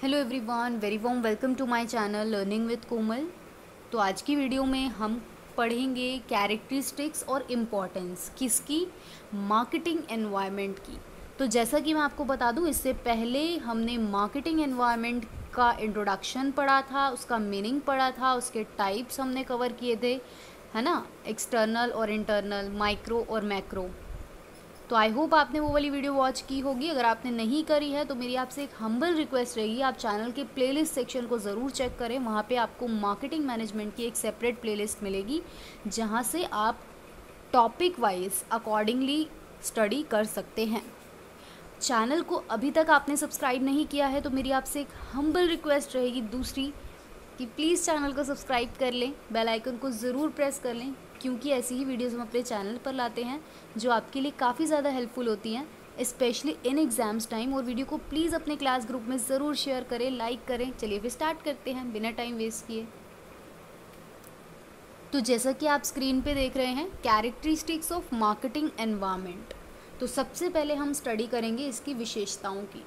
Hello everyone, very warm welcome to my channel learning with Komal. तो आज की video में हम पढ़ेंगे कैरेक्टरिस्टिक्स और इम्पोर्टेंस किसकी, मार्केटिंग एनवायरनमेंट की। तो जैसा कि मैं आपको बता दूं, इससे पहले हमने मार्केटिंग एनवायरनमेंट का इंट्रोडक्शन पढ़ा था, उसका मीनिंग पढ़ा था, उसके टाइप्स हमने कवर किए थे, है ना, एक्सटर्नल और इंटरनल, माइक्रो और मैक्रो। तो आई होप आपने वो वाली वीडियो वॉच की होगी। अगर आपने नहीं करी है तो मेरी आपसे एक हम्बल रिक्वेस्ट रहेगी, आप चैनल के प्लेलिस्ट सेक्शन को ज़रूर चेक करें। वहाँ पे आपको मार्केटिंग मैनेजमेंट की एक सेपरेट प्लेलिस्ट मिलेगी, जहाँ से आप टॉपिक वाइज अकॉर्डिंगली स्टडी कर सकते हैं। चैनल को अभी तक आपने सब्सक्राइब नहीं किया है तो मेरी आपसे एक हम्बल रिक्वेस्ट रहेगी दूसरी, कि प्लीज़ चैनल को सब्सक्राइब कर लें, बेल आइकन को ज़रूर प्रेस कर लें, क्योंकि ऐसी ही वीडियोस हम अपने चैनल पर लाते हैं जो आपके लिए काफ़ी ज़्यादा हेल्पफुल होती हैं, स्पेशली इन एग्ज़ाम्स टाइम। और वीडियो को प्लीज़ अपने क्लास ग्रुप में ज़रूर शेयर करें, लाइक करें। चलिए फिर स्टार्ट करते हैं बिना टाइम वेस्ट किए। तो जैसा कि आप स्क्रीन पे देख रहे हैं, कैरेक्टरिस्टिक्स ऑफ मार्केटिंग एनवायरनमेंट। तो सबसे पहले हम स्टडी करेंगे इसकी विशेषताओं की,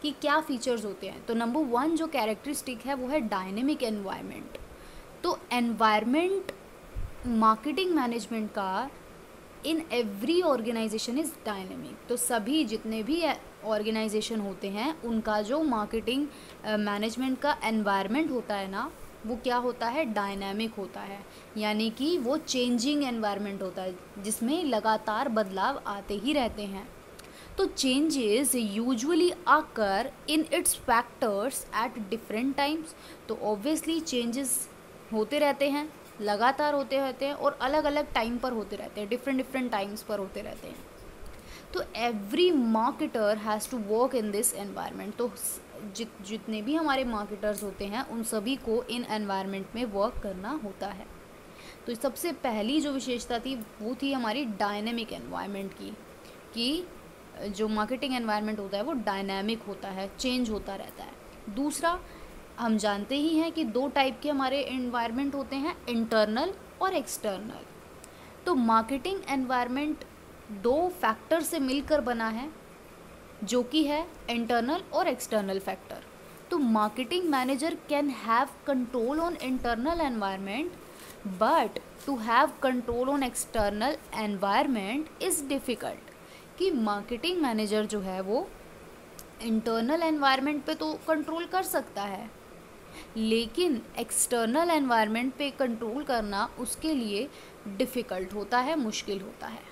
कि क्या फीचर्स होते हैं। तो नंबर 1 जो कैरेक्टरिस्टिक है वो है डायनेमिक एनवायरनमेंट। तो एनवायरनमेंट मार्केटिंग मैनेजमेंट का in every organisation is dynamic. तो सभी जितने भी ऑर्गेनाइजेशन होते हैं उनका जो मार्केटिंग मैनेजमेंट का एनवायरनमेंट होता है ना, वो क्या होता है, डायनामिक होता है। यानी कि वो चेंजिंग एनवायरनमेंट होता है, जिसमें लगातार बदलाव आते ही रहते हैं। तो चेंजेस यूजुअली आकर in its factors at different times. तो ऑब्वियसली चेंजेस होते रहते हैं, लगातार होते रहते हैं और अलग अलग टाइम पर होते रहते हैं, डिफरेंट टाइम्स पर होते रहते हैं। तो every marketer has to work in this environment. तो जितने भी हमारे मार्केटर्स होते हैं उन सभी को इन एनवायरनमेंट में वर्क करना होता है। तो सबसे पहली जो विशेषता थी वो थी हमारी डायनेमिक एनवायरनमेंट की, कि जो मार्केटिंग एनवायरनमेंट होता है वो डायनामिक होता है, चेंज होता रहता है। दूसरा, हम जानते ही हैं कि 2 टाइप के हमारे एनवायरनमेंट होते हैं, इंटरनल और एक्सटर्नल। तो मार्केटिंग एनवायरनमेंट 2 फैक्टर से मिलकर बना है, जो कि है इंटरनल और एक्सटर्नल फैक्टर। तो marketing manager can have control on internal environment, but to have control on external environment is difficult. कि मार्केटिंग मैनेजर जो है वो इंटरनल एनवायरनमेंट पे तो कंट्रोल कर सकता है, लेकिन एक्सटर्नल एनवायरनमेंट पे कंट्रोल करना उसके लिए डिफ़िकल्ट होता है, मुश्किल होता है।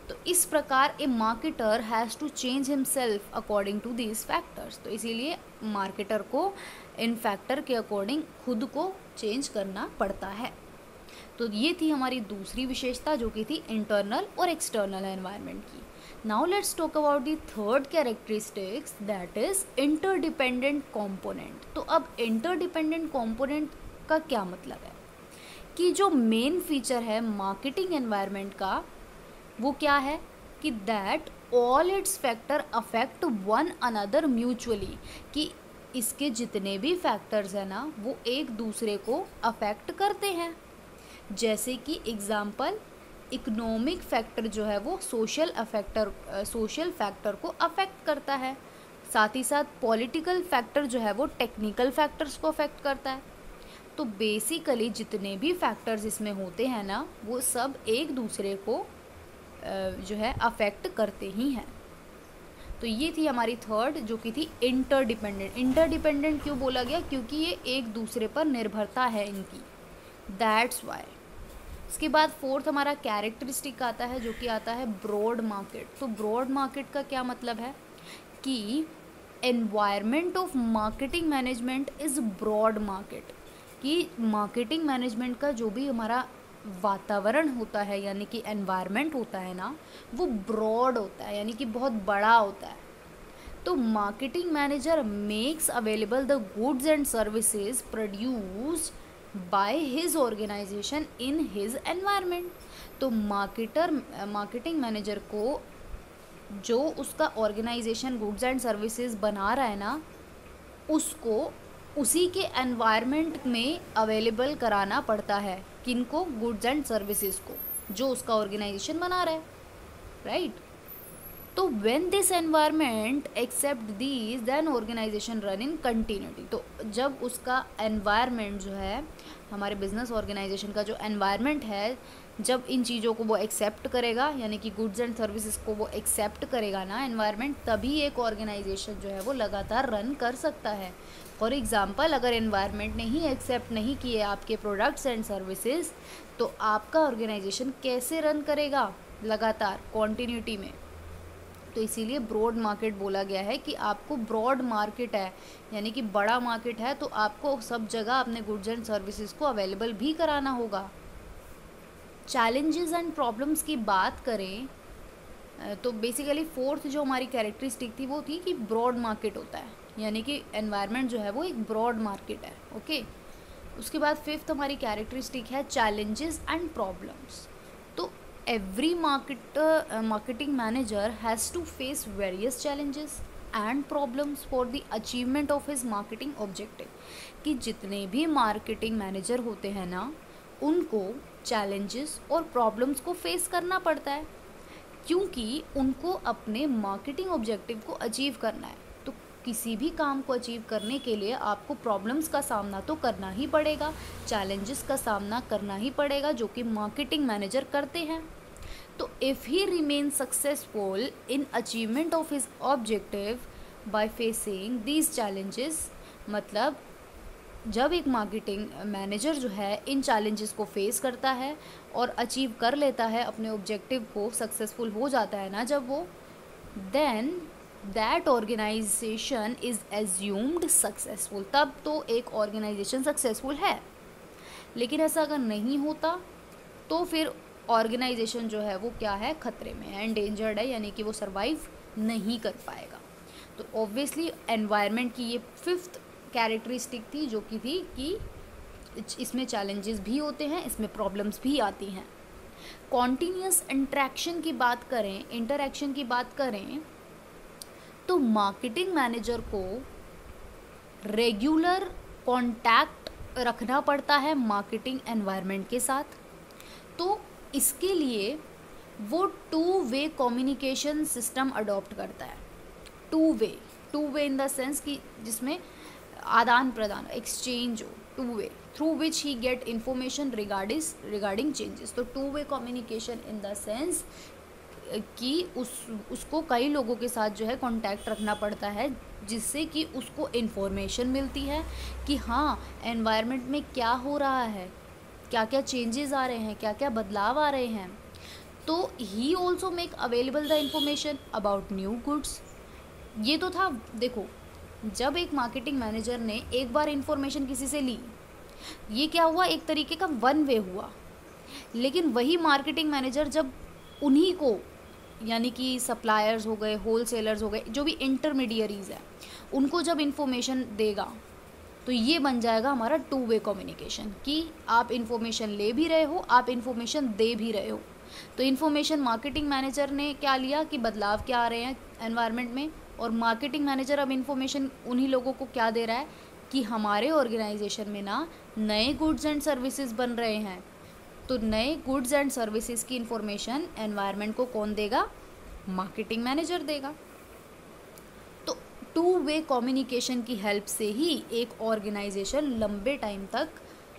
तो इस प्रकार a marketer has to change himself according to these factors. तो इसीलिए मार्केटर को इन फैक्टर के अकॉर्डिंग खुद को चेंज करना पड़ता है। तो ये थी हमारी दूसरी विशेषता, जो कि थी इंटरनल और एक्सटर्नल एनवायरनमेंट की। Now let's talk about the third characteristics, that is interdependent component. तो अब इंटरडिपेंडेंट कंपोनेंट का क्या मतलब है, कि जो मेन फीचर है मार्केटिंग एनवायरनमेंट का वो क्या है, कि that all it's factor affect one another mutually. कि इसके जितने भी फैक्टर्स हैं ना वो एक दूसरे को अफेक्ट करते हैं। जैसे कि एग्जाम्पल, इकोनॉमिक फैक्टर जो है वो सोशल फैक्टर को अफेक्ट करता है, साथ ही साथ पॉलिटिकल फैक्टर जो है वो टेक्निकल फैक्टर्स को अफेक्ट करता है। तो बेसिकली जितने भी फैक्टर्स इसमें होते हैं ना वो सब एक दूसरे को जो है अफेक्ट करते ही हैं। तो ये थी हमारी थर्ड, जो कि थी इंटरडिपेंडेंट। इंटरडिपेंडेंट क्यों बोला गया, क्योंकि ये एक दूसरे पर निर्भरता है इनकी, दैट्स वाई। इसके बाद फोर्थ हमारा कैरेक्टरिस्टिक आता है, जो कि आता है ब्रॉड मार्केट। तो ब्रॉड मार्केट का क्या मतलब है, कि environment of marketing management is broad market. कि मार्केटिंग मैनेजमेंट का जो भी हमारा वातावरण होता है, यानी कि एनवायरनमेंट होता है ना, वो ब्रॉड होता है, यानी कि बहुत बड़ा होता है। तो marketing manager makes available the goods and services produced by his organisation in his environment. तो मार्केटिंग मैनेजर को जो उसका ऑर्गेनाइजेशन गुड्स एंड सर्विसेज बना रहा है ना, उसको उसी के एनवायरनमेंट में अवेलेबल कराना पड़ता है। किनको, गुड्स एंड सर्विसेज को, जो उसका ऑर्गेनाइजेशन बना रहा है, राइट। तो when this environment accept these then organisation run in continuity. तो जब उसका एनवायरनमेंट जो है, हमारे बिजनेस ऑर्गेनाइजेशन का जो एनवायरनमेंट है, जब इन चीज़ों को वो एक्सेप्ट करेगा, यानी कि गुड्स एंड सर्विसेज को वो एक्सेप्ट करेगा ना एनवायरनमेंट, तभी एक ऑर्गेनाइजेशन जो है वो लगातार रन कर सकता है। फॉर एग्जांपल, अगर एनवायरनमेंट ने ही एक्सेप्ट नहीं किए आपके प्रोडक्ट्स एंड सर्विसेज, तो आपका ऑर्गेनाइजेशन कैसे रन करेगा लगातार कॉन्टिन्यूटी में। तो इसीलिए ब्रॉड मार्केट बोला गया है कि आपको ब्रॉड मार्केट है, यानी कि बड़ा मार्केट है, तो आपको सब जगह अपने गुड्स एंड सर्विसेज को अवेलेबल भी कराना होगा। चैलेंजेस एंड प्रॉब्लम्स की बात करें तो बेसिकली फोर्थ जो हमारी कैरेक्टरिस्टिक थी वो थी कि ब्रॉड मार्केट होता है, यानी कि एनवायरनमेंट जो है वो एक ब्रॉड मार्केट है। ओके, उसके बाद फिफ्थ हमारी कैरेक्टरिस्टिक है चैलेंजेस एंड प्रॉब्लम्स। तो every marketing manager has to face various challenges and problems for the achievement of his marketing objective। कि जितने भी मार्केटिंग मैनेजर होते हैं ना, उनको चैलेंजेस और प्रॉब्लम्स को फेस करना पड़ता है, क्योंकि उनको अपने मार्केटिंग ऑब्जेक्टिव को अचीव करना है। तो किसी भी काम को अचीव करने के लिए आपको प्रॉब्लम्स का सामना तो करना ही पड़ेगा, चैलेंजेस का सामना करना ही पड़ेगा, जो कि मार्केटिंग मैनेजर करते हैं। तो if he remain successful in achievement of his objective by facing these challenges, मतलब जब एक मार्केटिंग मैनेजर जो है इन चैलेंजेस को फेस करता है और अचीव कर लेता है अपने ऑब्जेक्टिव को, सक्सेसफुल हो जाता है ना जब वो, then that organisation is assumed successful. तब तो एक ऑर्गेनाइजेशन सक्सेसफुल है। लेकिन ऐसा अगर नहीं होता तो फिर ऑर्गेनाइजेशन जो है वो क्या है, खतरे में है, एंडेंजर्ड है, यानी कि वो सर्वाइव नहीं कर पाएगा। तो ऑब्वियसली एनवायरनमेंट की ये फिफ्थ कैरेक्टरिस्टिक थी, जो कि थी कि इसमें चैलेंजेस भी होते हैं, इसमें प्रॉब्लम्स भी आती हैं। कॉन्टीन्यूस इंटरेक्शन की बात करें, इंटरेक्शन की बात करें, तो मार्केटिंग मैनेजर को रेगुलर कांटेक्ट रखना पड़ता है मार्केटिंग एनवायरनमेंट के साथ। तो इसके लिए वो two way communication system adopt करता है। Two way in the sense कि जिसमें आदान प्रदान, एक्सचेंज हो, two way through which he get information regarding changes. तो two way communication in the sense कि उसको कई लोगों के साथ जो है कांटेक्ट रखना पड़ता है, जिससे कि उसको इन्फॉर्मेशन मिलती है कि हाँ एनवायरनमेंट में क्या हो रहा है, क्या क्या चेंजेस आ रहे हैं, क्या क्या बदलाव आ रहे हैं। तो he also make available the information about new goods. ये तो था, देखो जब एक मार्केटिंग मैनेजर ने एक बार इन्फॉर्मेशन किसी से ली, ये क्या हुआ, एक तरीके का वन वे हुआ। लेकिन वही मार्केटिंग मैनेजर जब उन्हीं को, यानी कि सप्लायर्स हो गए, होलसेलर्स हो गए, जो भी इंटरमीडियरीज है, उनको जब इन्फॉर्मेशन देगा, तो ये बन जाएगा हमारा टू वे कम्युनिकेशन, कि आप इन्फॉर्मेशन ले भी रहे हो, आप इन्फॉर्मेशन दे भी रहे हो। तो इन्फॉर्मेशन मार्केटिंग मैनेजर ने क्या लिया कि बदलाव क्या आ रहे हैं एनवायरनमेंट में, और मार्केटिंग मैनेजर अब इन्फॉर्मेशन उन्हीं लोगों को क्या दे रहा है कि हमारे ऑर्गेनाइजेशन में ना नए गुड्स एंड सर्विसेज बन रहे हैं। तो नए गुड्स एंड सर्विसेज की इन्फॉर्मेशन एनवायरनमेंट को कौन देगा, मार्केटिंग मैनेजर देगा। तो टू वे कम्युनिकेशन की हेल्प से ही एक ऑर्गेनाइजेशन लंबे टाइम तक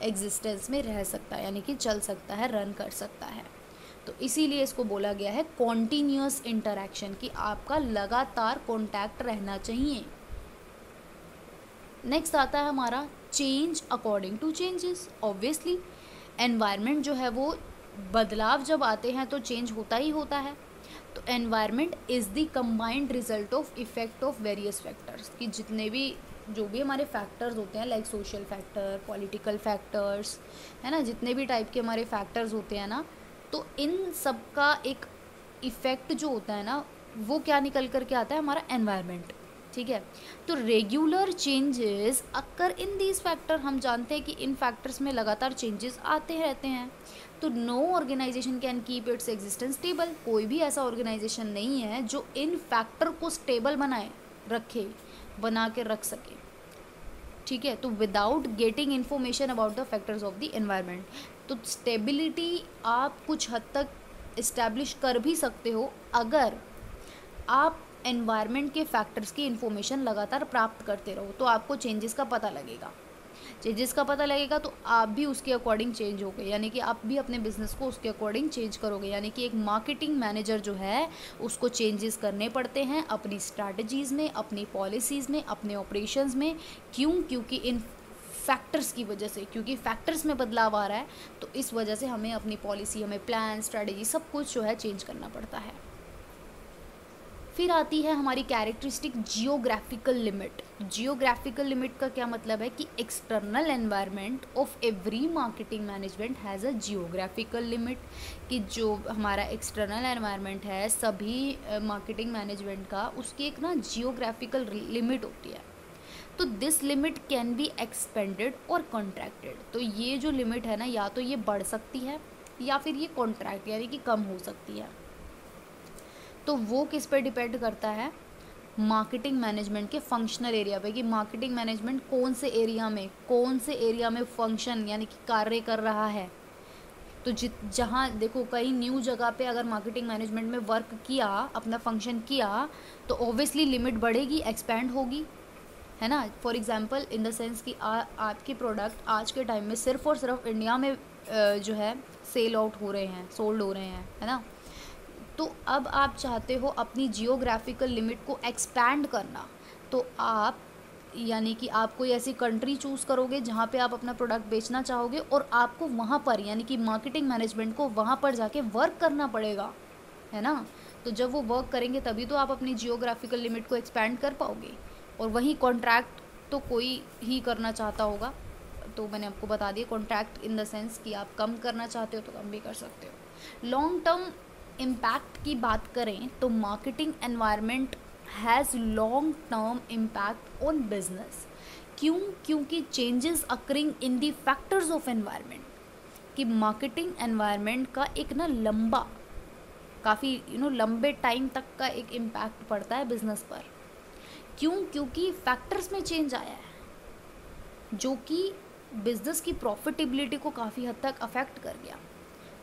एग्जिस्टेंस में रह सकता है, यानी कि चल सकता है, रन कर सकता है। तो इसीलिए इसको बोला गया है कॉन्टीन्यूअस इंटरैक्शन, कि आपका लगातार कॉन्टैक्ट रहना चाहिए। नेक्स्ट आता है हमारा change according to changes. Obviously environment जो है वो बदलाव जब आते हैं तो चेंज होता ही होता है। तो environment is the combined result of effect of various factors, कि जितने भी जो भी हमारे फैक्टर्स होते हैं, like social factor, political factors, है ना, जितने भी टाइप के हमारे फैक्टर्स होते हैं ना, तो इन सब का एक इफ़ेक्ट जो होता है ना, वो क्या निकल कर के आता है, हमारा एनवायरनमेंट। ठीक है, तो regular changes occur in these factor, हम जानते हैं कि इन फैक्टर्स में लगातार चेंजेस आते रहते हैं। तो no organisation can keep its existence stable, कोई भी ऐसा ऑर्गेनाइजेशन नहीं है जो इन फैक्टर को स्टेबल बना के रख सके। ठीक है, तो without getting information about the factors of the environment, तो स्टेबिलिटी आप कुछ हद तक इस्टेब्लिश कर भी सकते हो अगर आप एनवायरनमेंट के फैक्टर्स की इन्फॉर्मेशन लगातार प्राप्त करते रहो तो आपको चेंजेस का पता लगेगा। चेंजेस का पता लगेगा तो आप भी उसके अकॉर्डिंग चेंज होगे, यानी कि आप भी अपने बिजनेस को उसके अकॉर्डिंग चेंज करोगे। यानी कि एक मार्केटिंग मैनेजर जो है उसको चेंजेस करने पड़ते हैं अपनी स्ट्रैटेजीज़ में, अपनी पॉलिसीज़ में, अपने ऑपरेशंस में। क्यों? क्योंकि इन फैक्टर्स की वजह से, क्योंकि फैक्टर्स में बदलाव आ रहा है, तो इस वजह से हमें अपनी पॉलिसी, हमें प्लान, स्ट्रैटेजी सब कुछ जो है चेंज करना पड़ता है। फिर आती है हमारी characteristic geographical limit. Geographical limit का क्या मतलब है कि external environment of every marketing management has a geographical limit, कि जो हमारा एक्सटर्नल एनवायरनमेंट है सभी मार्केटिंग मैनेजमेंट का, उसकी एक ना जियोग्राफिकल लिमिट होती है। तो this limit can be expanded और कॉन्ट्रैक्टेड। तो ये जो लिमिट है ना, या तो ये बढ़ सकती है या फिर ये कॉन्ट्रैक्ट यानी कि कम हो सकती है। तो वो किस पे डिपेंड करता है? मार्केटिंग मैनेजमेंट के फंक्शनल एरिया पे, कि मार्केटिंग मैनेजमेंट कौन से एरिया में फंक्शन यानी कि कार्य कर रहा है। तो जहाँ देखो, कई न्यू जगह पे अगर मार्केटिंग मैनेजमेंट में वर्क किया, अपना फंक्शन किया, तो ऑब्वियसली लिमिट बढ़ेगी, एक्सपैंड होगी, है ना। For example in the sense कि आपके प्रोडक्ट आज के टाइम में सिर्फ और सिर्फ इंडिया में जो है सेल आउट हो रहे हैं, सोल्ड हो रहे हैं, है ना। तो अब आप चाहते हो अपनी जियोग्राफिकल लिमिट को एक्सपैंड करना, तो आप यानी कि आप कोई ऐसी कंट्री चूज़ करोगे जहाँ पे आप अपना प्रोडक्ट बेचना चाहोगे, और आपको वहाँ पर यानी कि मार्केटिंग मैनेजमेंट को वहाँ पर जाके वर्क करना पड़ेगा, है ना। तो जब वो वर्क करेंगे तभी तो आप अपनी जियोग्राफिकल लिमिट को एक्सपैंड कर पाओगे। और वही कॉन्ट्रैक्ट तो कोई ही करना चाहता होगा, तो मैंने आपको बता दिया कॉन्ट्रैक्ट इन द सेंस कि आप कम करना चाहते हो तो कम भी कर सकते हो। लॉन्ग टर्म इम्पैक्ट की बात करें तो marketing environment has long term impact on business. क्यों? क्योंकि changes occurring in the factors of environment, कि मार्केटिंग एनवायरनमेंट का एक ना लंबा, काफ़ी लंबे टाइम तक का एक इम्पैक्ट पड़ता है बिजनेस पर। क्यों? क्योंकि फैक्टर्स में चेंज आया है जो कि बिजनेस की प्रॉफिटेबिलिटी को काफ़ी हद तक अफेक्ट कर गया।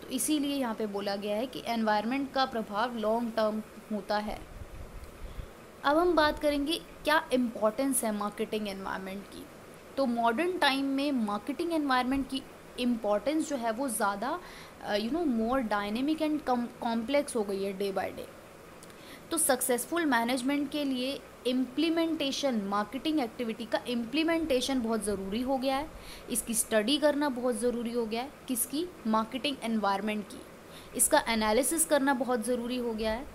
तो इसीलिए यहाँ पे बोला गया है कि एनवायरनमेंट का प्रभाव लॉन्ग टर्म होता है। अब हम बात करेंगे क्या इम्पोर्टेंस है मार्केटिंग एनवायरनमेंट की। तो मॉडर्न टाइम में मार्केटिंग एनवायरनमेंट की इम्पोर्टेंस जो है वो ज़्यादा मोर डायनेमिक एंड कॉम्प्लेक्स हो गई है डे बाय डे। तो सक्सेसफुल मैनेजमेंट के लिए इम्प्लीमेंटेशन, मार्केटिंग एक्टिविटी का इम्प्लीमेंटेशन बहुत ज़रूरी हो गया है। इसकी स्टडी करना बहुत ज़रूरी हो गया है। किसकी? मार्केटिंग एनवायरनमेंट की। इसका एनालिसिस करना बहुत ज़रूरी हो गया है।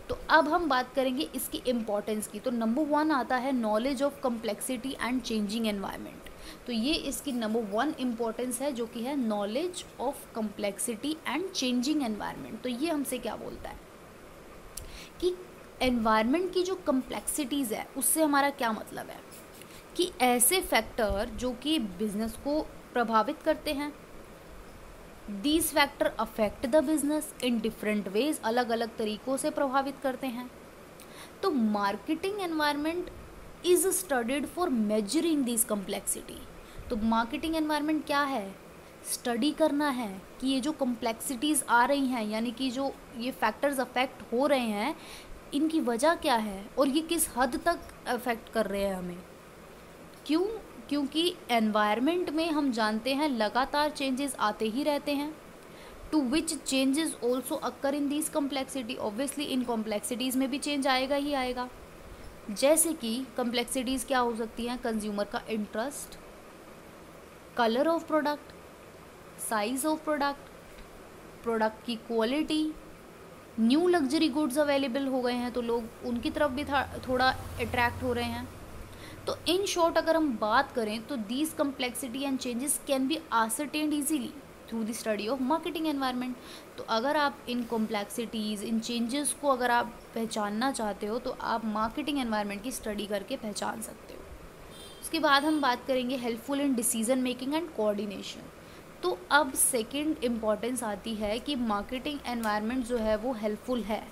तो अब हम बात करेंगे इसकी इम्पॉर्टेंस की। तो नंबर 1 आता है knowledge of complexity and changing environment. तो ये इसकी नंबर 1 इम्पॉर्टेंस है, जो कि है knowledge of complexity and changing environment. तो ये हमसे क्या बोलता है कि एनवायरनमेंट की जो कम्प्लेक्सिटीज़ है उससे हमारा क्या मतलब है, कि ऐसे फैक्टर जो कि बिजनेस को प्रभावित करते हैं, these factor affect the business in different ways, अलग अलग तरीक़ों से प्रभावित करते हैं। तो marketing environment is studied for measuring this complexity. तो मार्केटिंग एनवायरनमेंट क्या है? स्टडी करना है कि ये जो कम्प्लेक्सिटीज़ आ रही हैं, यानी कि जो ये फैक्टर्स अफेक्ट हो रहे हैं, इनकी वजह क्या है और ये किस हद तक अफेक्ट कर रहे हैं हमें। क्यों? क्योंकि एनवायरनमेंट में हम जानते हैं लगातार चेंजेस आते ही रहते हैं। To which changes also occur in this complexity. Obviously in complexities में भी चेंज आएगा ही आएगा। जैसे कि कम्प्लेक्सिटीज़ क्या हो सकती हैं? कंज्यूमर का interest, colour of product, size of product, product की quality, new luxury goods available हो गए हैं तो लोग उनकी तरफ भी थोड़ा अट्रैक्ट हो रहे हैं। तो इन शॉर्ट अगर हम बात करें तो these complexity and changes can be ascertained easily through the study of marketing environment. तो अगर आप इन कॉम्प्लेक्सिटीज़, इन चेंजेस को अगर आप पहचानना चाहते हो तो आप मार्केटिंग एनवायरनमेंट की स्टडी करके पहचान सकते हो। उसके बाद हम बात करेंगे helpful in decision making and coordination. तो अब सेकंड इम्पॉर्टेंस आती है कि मार्केटिंग एनवायरनमेंट जो है वो हेल्पफुल है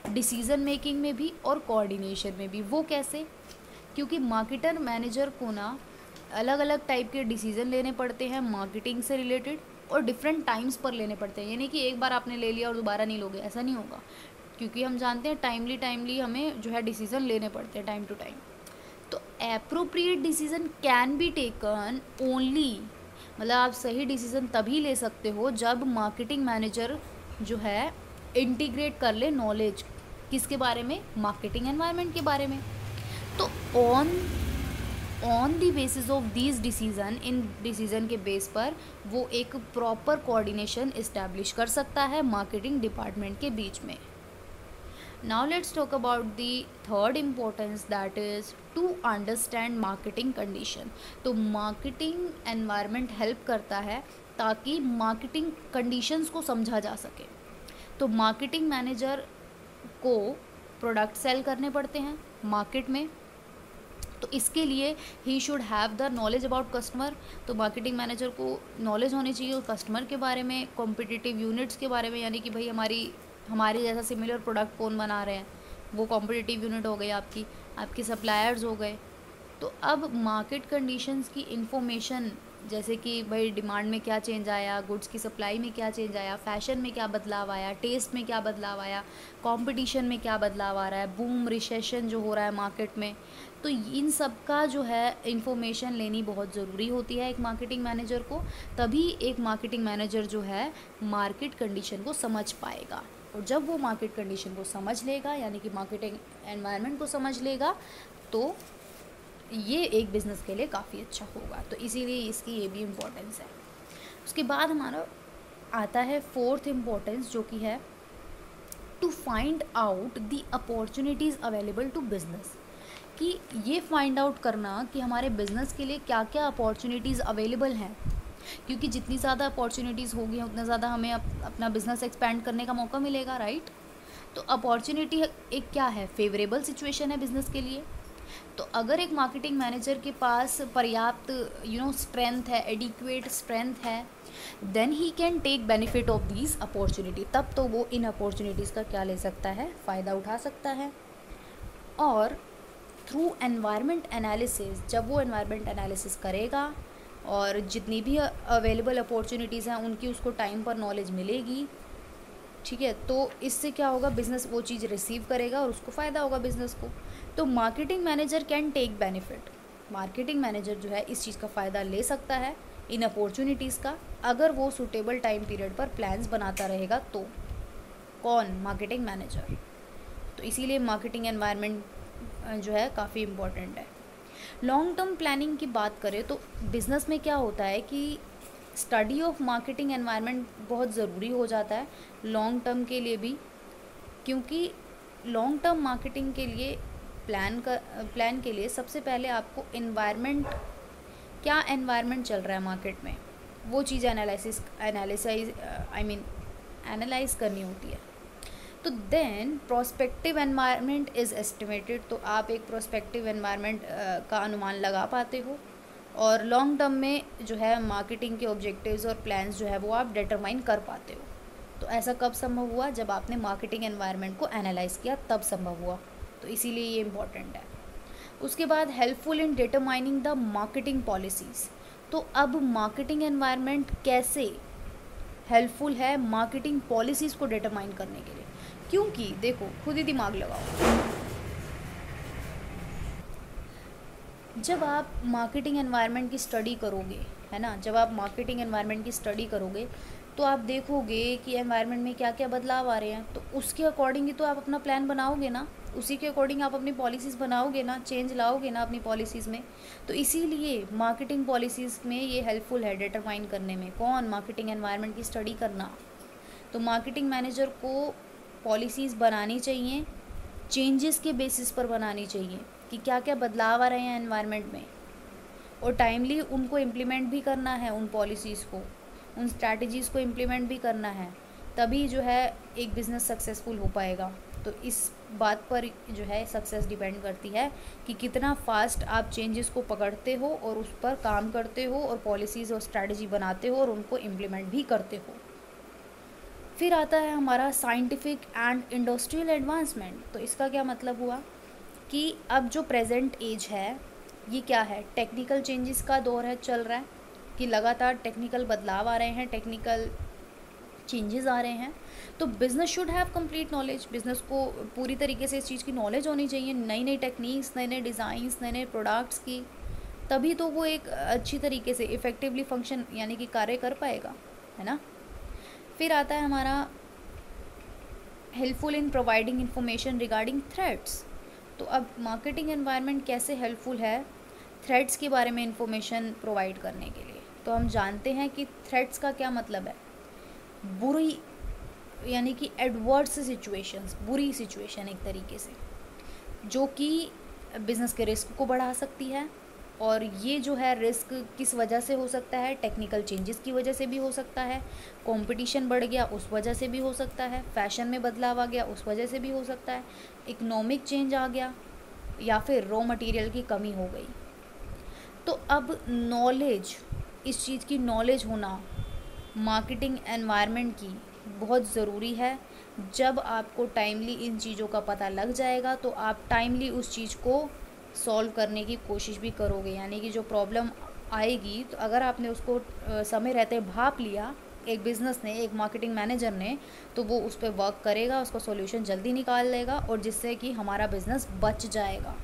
डिसीज़न मेकिंग में भी और कोऑर्डिनेशन में भी। वो कैसे? क्योंकि मार्केटर मैनेजर को ना अलग अलग टाइप के डिसीज़न लेने पड़ते हैं मार्केटिंग से रिलेटेड, और डिफरेंट टाइम्स पर लेने पड़ते हैं। यानी कि एक बार आपने ले लिया और दोबारा नहीं लोगे, ऐसा नहीं होगा। क्योंकि हम जानते हैं टाइमली हमें जो है डिसीज़न लेने पड़ते हैं टाइम टू टाइम। तो appropriate decision can be taken only, मतलब आप सही डिसीज़न तभी ले सकते हो जब मार्केटिंग मैनेजर जो है इंटीग्रेट कर ले नॉलेज किसके बारे में, मार्केटिंग एनवायरनमेंट के बारे में। तो on the basis of these decision, in decision के बेस पर वो एक प्रॉपर कोऑर्डिनेशन इस्टेब्लिश कर सकता है मार्केटिंग डिपार्टमेंट के बीच में। Now let's talk about the third importance, that is to understand marketing condition. तो मार्केटिंग एनवायरनमेंट हेल्प करता है ताकि मार्केटिंग कंडीशंस को समझा जा सके। तो मार्केटिंग मैनेजर को प्रोडक्ट सेल करने पड़ते हैं मार्केट में, तो इसके लिए he should have the knowledge about customer. तो मार्केटिंग मैनेजर को नॉलेज होनी चाहिए कस्टमर के बारे में, कॉम्पिटिटिव यूनिट्स के बारे में, यानी कि भाई हमारे जैसा सिमिलर प्रोडक्ट कौन बना रहे हैं, वो कॉम्पिटिटिव यूनिट हो गई, आपकी सप्लायर्स हो गए। तो अब मार्केट कंडीशंस की इंफॉर्मेशन, जैसे कि भाई डिमांड में क्या चेंज आया, गुड्स की सप्लाई में क्या चेंज आया, फैशन में क्या बदलाव आया, टेस्ट में क्या बदलाव आया, कंपटीशन में क्या बदलाव आ रहा है, बूम रिसेशन जो हो रहा है मार्केट में, तो इन सब का जो है इंफॉर्मेशन लेनी बहुत ज़रूरी होती है एक मार्केटिंग मैनेजर को। तभी एक मार्केटिंग मैनेजर जो है मार्केट कंडीशन को समझ पाएगा, और जब वो मार्केट कंडीशन को समझ लेगा, यानी कि मार्केटिंग एनवायरनमेंट को समझ लेगा, तो ये एक बिज़नेस के लिए काफ़ी अच्छा होगा। तो इसीलिए इसकी ये भी इम्पोर्टेंस है। उसके बाद हमारा आता है फोर्थ इम्पोर्टेंस, जो कि है to find out the opportunities available to business. कि ये फाइंड आउट करना कि हमारे बिज़नेस के लिए क्या क्या अपॉर्चुनिटीज़ अवेलेबल हैं, क्योंकि जितनी ज़्यादा अपॉर्चुनिटीज़ होगी उतना ज़्यादा हमें अपना बिज़नेस एक्सपैंड करने का मौका मिलेगा, राइट। तो अपॉर्चुनिटी एक क्या है, फेवरेबल सिचुएशन है बिज़नेस के लिए। तो अगर एक मार्केटिंग मैनेजर के पास पर्याप्त स्ट्रेंथ है, एडिक्वेट स्ट्रेंथ है, then he can take benefit of these opportunity. तब तो वो इन अपॉर्चुनिटीज़ का क्या ले सकता है, फ़ायदा उठा सकता है। और थ्रू एनवायरनमेंट एनालिसिस, जब वो एनवायरनमेंट एनालिसिस करेगा और जितनी भी अवेलेबल अपॉर्चुनिटीज़ हैं उनकी उसको टाइम पर नॉलेज मिलेगी, ठीक है, तो इससे क्या होगा, बिज़नेस वो चीज़ रिसीव करेगा और उसको फ़ायदा होगा बिज़नेस को। तो marketing manager can take benefit, marketing manager जो है इस चीज़ का फ़ायदा ले सकता है इन अपॉर्चुनिटीज़ का, अगर वो सूटेबल टाइम पीरियड पर प्लान्स बनाता रहेगा तो। कौन, मार्केटिंग मैनेजर। तो इसीलिए मार्केटिंग एनवायरनमेंट जो है काफ़ी इम्पोर्टेंट है। लॉन्ग टर्म प्लानिंग की बात करें तो बिज़नेस में क्या होता है कि स्टडी ऑफ मार्केटिंग एनवायरनमेंट बहुत ज़रूरी हो जाता है लॉन्ग टर्म के लिए भी, क्योंकि लॉन्ग टर्म मार्केटिंग के लिए प्लान के लिए सबसे पहले आपको क्या एनवायरनमेंट चल रहा है मार्केट में, वो चीज़ एनालाइज करनी होती है। तो then prospective environment is estimated, तो आप एक प्रोस्पेक्टिव एनवायरनमेंट का अनुमान लगा पाते हो, और लॉन्ग टर्म में जो है मार्केटिंग के ऑब्जेक्टिव्स और प्लान्स जो है वो आप डिटरमाइन कर पाते हो। तो ऐसा कब संभव हुआ, जब आपने मार्केटिंग एनवायरनमेंट को एनालाइज किया तब संभव हुआ। तो इसीलिए ये इम्पॉर्टेंट है। उसके बाद helpful in determining the marketing policies. तो अब मार्केटिंग एनवायरनमेंट कैसे हेल्पफुल है मार्केटिंग पॉलिसीज़ को डिटरमाइन करने के लिए, क्योंकि देखो खुद ही दिमाग लगाओ, जब आप मार्केटिंग एनवायरनमेंट की स्टडी करोगे, है ना, जब आप मार्केटिंग एनवायरनमेंट की स्टडी करोगे तो आप देखोगे कि एनवायरनमेंट में क्या क्या बदलाव आ रहे हैं, तो उसके अकॉर्डिंग ही तो आप अपना प्लान बनाओगे ना, उसी के अकॉर्डिंग आप अपनी पॉलिसीज़ बनाओगे ना, चेंज लाओगे ना अपनी पॉलिसीज़ में। तो इसीलिए मार्केटिंग पॉलिसीज़ में ये हेल्पफुल है डिटरमाइन करने में। कौन, मार्केटिंग एनवायरनमेंट की स्टडी करना। तो मार्केटिंग मैनेजर को पॉलिसीज़ बनानी चाहिए, चेंजेस के बेसिस पर बनानी चाहिए कि क्या क्या बदलाव आ रहे हैं एनवायरनमेंट में, और टाइमली उनको इम्प्लीमेंट भी करना है, उन पॉलिसीज़ को, उन स्ट्रैटेजीज़ को इम्प्लीमेंट भी करना है, तभी जो है एक बिज़नेस सक्सेसफुल हो पाएगा। तो इस बात पर जो है सक्सेस डिपेंड करती है कि कितना फास्ट आप चेंजेस को पकड़ते हो और उस पर काम करते हो और पॉलिसीज़ और स्ट्रैटेजी बनाते हो और उनको इम्प्लीमेंट भी करते हो। फिर आता है हमारा साइंटिफिक एंड इंडस्ट्रियल एडवांसमेंट। तो इसका क्या मतलब हुआ कि अब जो प्रेजेंट एज है ये क्या है, टेक्निकल चेंजेस का दौर है, चल रहा है कि लगातार टेक्निकल बदलाव आ रहे हैं, टेक्निकल चेंजेस आ रहे हैं, तो business should have complete knowledge. Business को पूरी तरीके से इस चीज़ की नॉलेज होनी चाहिए, नई नई टेक्निक्स, नए नए डिज़ाइंस, नए नए प्रोडक्ट्स की, तभी तो वो एक अच्छी तरीके से इफ़ेक्टिवली फंक्शन यानी कि कार्य कर पाएगा, है ना। फिर आता है हमारा helpful in providing information regarding threats. तो अब मार्केटिंग एनवायरनमेंट कैसे हेल्पफुल है थ्रेट्स के बारे में इंफॉर्मेशन प्रोवाइड करने के लिए। तो हम जानते हैं कि थ्रेट्स का क्या मतलब है, बुरी यानी कि एडवर्स सिचुएशंस, बुरी सिचुएशन एक तरीके से, जो कि बिज़नेस के रिस्क को बढ़ा सकती है। और ये जो है रिस्क किस वजह से हो सकता है, टेक्निकल चेंजेस की वजह से भी हो सकता है, कंपटीशन बढ़ गया उस वजह से भी हो सकता है, फैशन में बदलाव आ गया उस वजह से भी हो सकता है, इकोनॉमिक चेंज आ गया, या फिर रॉ मटेरियल की कमी हो गई। तो अब नॉलेज, इस चीज़ की नॉलेज होना मार्केटिंग एनवायरनमेंट की बहुत ज़रूरी है। जब आपको टाइमली इन चीज़ों का पता लग जाएगा तो आप टाइमली उस चीज़ को सॉल्व करने की कोशिश भी करोगे। यानी कि जो प्रॉब्लम आएगी, तो अगर आपने उसको समय रहते भाप लिया, एक बिज़नेस ने, एक मार्केटिंग मैनेजर ने, तो वो उस पर वर्क करेगा, उसका सॉल्यूशन जल्दी निकाल लेगा, और जिससे कि हमारा बिज़नेस बच जाएगा,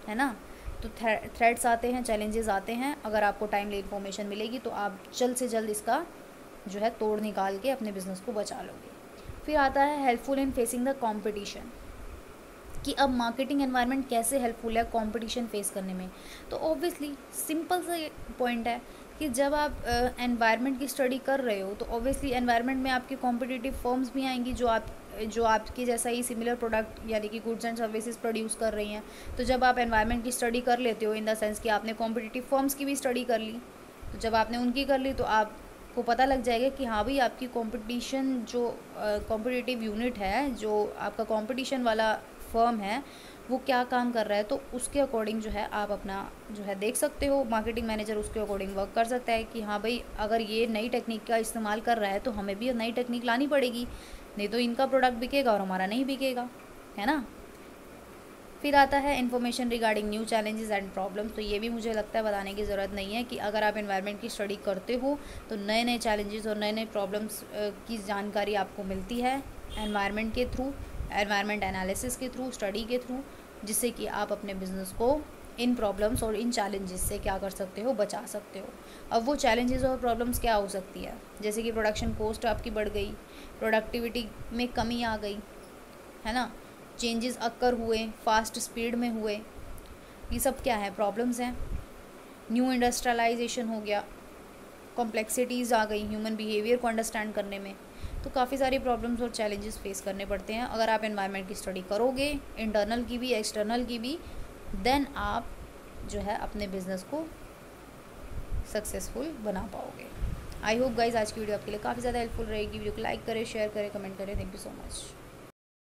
है ना। तो थ्रेट्स आते हैं, चैलेंजेस आते हैं, अगर आपको टाइमली इन्फॉर्मेशन मिलेगी तो आप जल्द से जल्द इसका जो है तोड़ निकाल के अपने बिज़नेस को बचा लोगे। फिर आता है helpful in facing the competition, कि अब मार्केटिंग एनवायरनमेंट कैसे हेल्पफुल है कंपटीशन फेस करने में। तो ऑब्वियसली सिंपल सा पॉइंट है कि जब आप एनवायरनमेंट की स्टडी कर रहे हो, तो ऑब्वियसली एनवायरनमेंट में आपकी कॉम्पिटिटिव फर्म्स भी आएंगी जो आपकी जैसा ही सिमिलर प्रोडक्ट यानी कि गुड्स एंड सर्विसेज प्रोड्यूस कर रही हैं। तो जब आप एनवायरनमेंट की स्टडी कर लेते हो, इन द सेंस कि आपने कॉम्पिटिटिव फर्म्स की भी स्टडी कर ली, तो जब आपने उनकी कर ली तो आपको पता लग जाएगा कि हाँ भाई, आपकी कॉम्पिटिशन जो कॉम्पिटिटिव यूनिट है, जो आपका कॉम्पिटिशन वाला फर्म है, वो क्या काम कर रहा है। तो उसके अकॉर्डिंग जो है आप अपना जो है देख सकते हो, मार्केटिंग मैनेजर उसके अकॉर्डिंग वर्क कर सकता है कि हाँ भाई, अगर ये नई टेक्निक का इस्तेमाल कर रहा है तो हमें भी नई टेक्निक लानी पड़ेगी, नहीं तो इनका प्रोडक्ट बिकेगा और हमारा नहीं बिकेगा, है ना। फिर आता है information regarding new challenges and problems. तो ये भी मुझे लगता है बताने की ज़रूरत नहीं है कि अगर आप एनवायरनमेंट की स्टडी करते हो तो नए नए चैलेंजेस और नए नए प्रॉब्लम्स की जानकारी आपको मिलती है एनवायरनमेंट के थ्रू, एनवायरनमेंट एनालिसिस के थ्रू, स्टडी के थ्रू, जिससे कि आप अपने बिज़नेस को इन प्रॉब्लम्स और इन चैलेंजेस से क्या कर सकते हो, बचा सकते हो। अब वो चैलेंजेस और प्रॉब्लम्स क्या हो सकती है, जैसे कि प्रोडक्शन कॉस्ट आपकी बढ़ गई, प्रोडक्टिविटी में कमी आ गई, है ना, चेंजेस अक्कर हुए, फास्ट स्पीड में हुए, ये सब क्या है, प्रॉब्लम्स हैं। न्यू इंडस्ट्रियलाइजेशन हो गया, कॉम्प्लेक्सिटीज़ आ गई ह्यूमन बिहेवियर को अंडरस्टैंड करने में। तो काफ़ी सारी प्रॉब्लम्स और चैलेंजेस फेस करने पड़ते हैं अगर आप एनवायरनमेंट की स्टडी करोगे, इंटरनल की भी एक्सटर्नल की भी, देन आप जो है अपने बिज़नेस को सक्सेसफुल बना पाओगे। आई होप गाइज आज की वीडियो आपके लिए काफ़ी ज़्यादा हेल्पफुल रहेगी। वीडियो को लाइक करें, शेयर करें, कमेंट करें। Thank you so much.